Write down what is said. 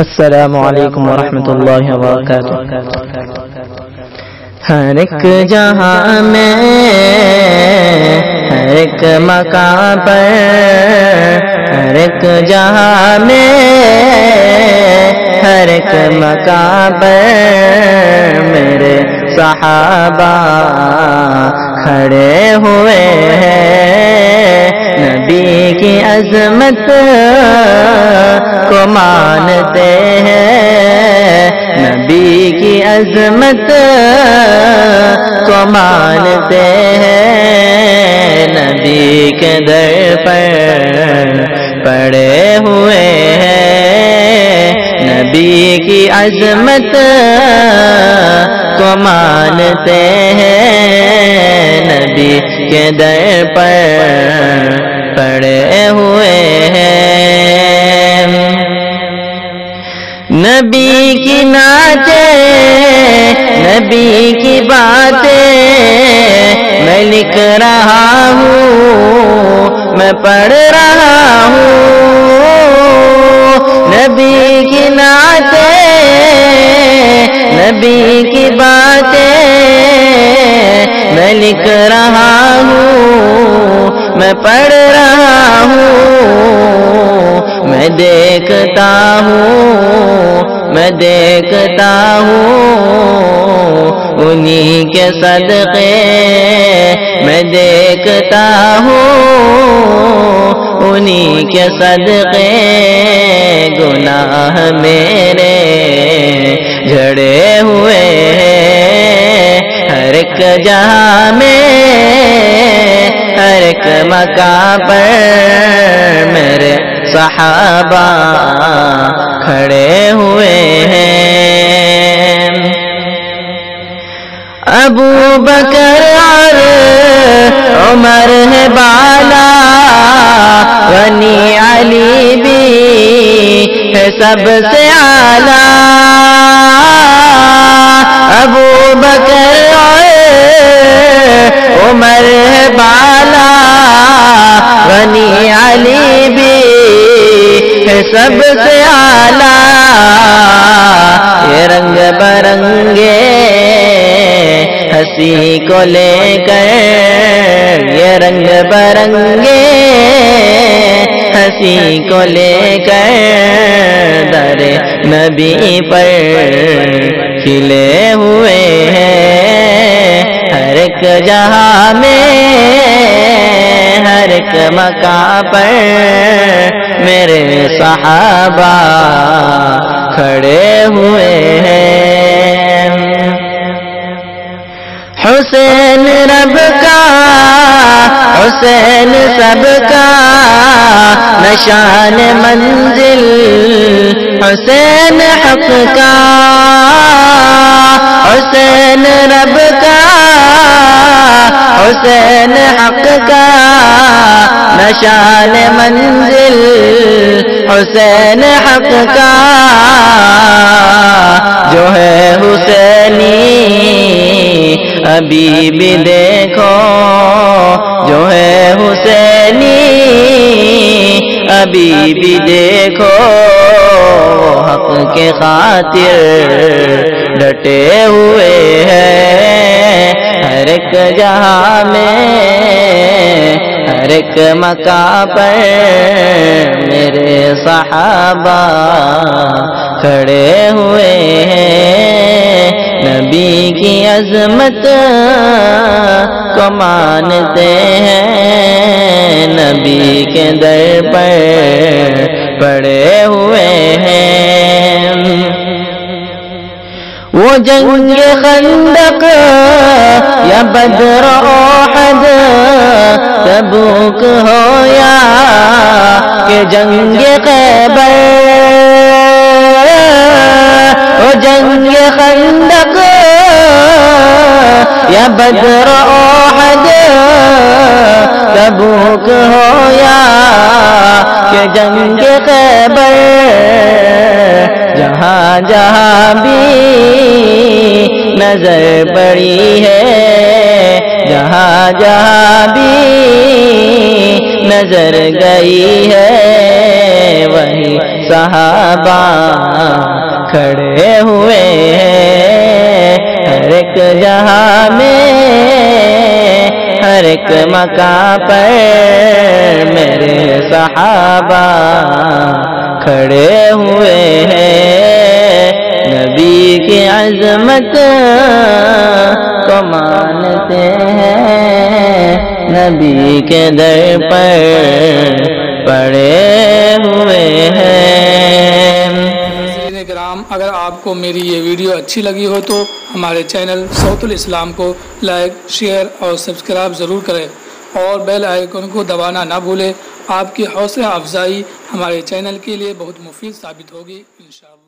السلام علیکم ورحمۃ اللہ وبرکاتہ۔ ہر ایک جہاں میں، ہر ایک مقام پر، ہر ایک جہاں میں، ہر ایک مقام پر میرے صحابہ کھڑے ہوئے ہیں، نبی کی عظمت کو مانتے ہیں، نبی کی عظمت کو مانتے ہیں، نبی کے در پر پڑے ہوئے ہیں، نبی کی عظمت کو مانتے ہیں، نبی کے در پر پڑے ہوئے ہیں، نبی کی نعتیں، نبی کی باتیں میں لکھ رہا ہوں، میں پڑھ رہا ہوں، نبی کی نعتیں، نبی کی باتیں میں لکھ رہا ہوں، میں پڑھ رہا ہوں، میں دیکھتا ہوں، میں دیکھتا ہوں انہی کے صدقے، میں دیکھتا ہوں انہی کے صدقے، گناہ میرے جھڑے ہوئے ہیں، ہر ایک جہاں میں، ہر ایک مقام پر میرے صحابہ کھڑے ہوئے ہیں، ابو بکر اور عمر ہے بالا، غنی علی بھی ہے سب سے اعلیٰ، ابو بکر اور عمر ہے بالا، غنی علی بھی ہے سب سے اعلیٰ، یہ رنگ برنگے ہنسی کو لے کر، یہ رنگ برنگے ہنسی کو لے کر در نبی پر کھلے ہوئے ہیں، ہر ایک جہاں میں، ہر ایک مقام پر میرے صحابہ کھڑے ہوئے ہیں، حسین رب کا، حسین سب کا نشان منزل، حسین حق کا، حسین رب کا، حسین حق کا نشان منزل، حسین حق کا جو ہے حسینی ابھی بھی دیکھو، جو ہے حسینی ابھی بھی دیکھو، حق کے خاطر ڈٹے ہوئے ہیں، ہر ایک جہاں میں، ہر ایک مقام پر میرے صحابہ کھڑے ہوئے ہیں، نبی کی عظمت کو مانتے ہیں، نبی کے در پر پڑے ہوئے ہیں، وہ جنگ خندق یا بدر احد، ثبوت ہو یا کہ جنگ خیبر، وہ جنگ خندق یا بدر احد، ثبوت ہو یا کہ جنگ خیبر، جہاں جہاں بھی نظر پڑی ہے، جہاں جہاں بھی نظر گئی ہے، وہی صحابہ صحابہ کھڑے ہوئے ہیں ہر ایک جہاں میں، ہر ایک مقام پر میرے صحابہ کھڑے ہوئے ہیں، نبی کی عظمت کو مانتے ہیں، نبی کے در پر پڑے ہوئے ہیں۔ ناظرین کرام، اگر آپ کو میری یہ ویڈیو اچھی لگی ہو تو ہمارے چینل صوت الاسلام کو لائک، شیئر اور سبسکرائب ضرور کریں اور بیل آئیکن کو دبانا نہ بھولیں۔ آپ کی حوصلہ افزائی ہمارے چینل کے لیے بہت مفید ثابت ہوگی انشاءاللہ۔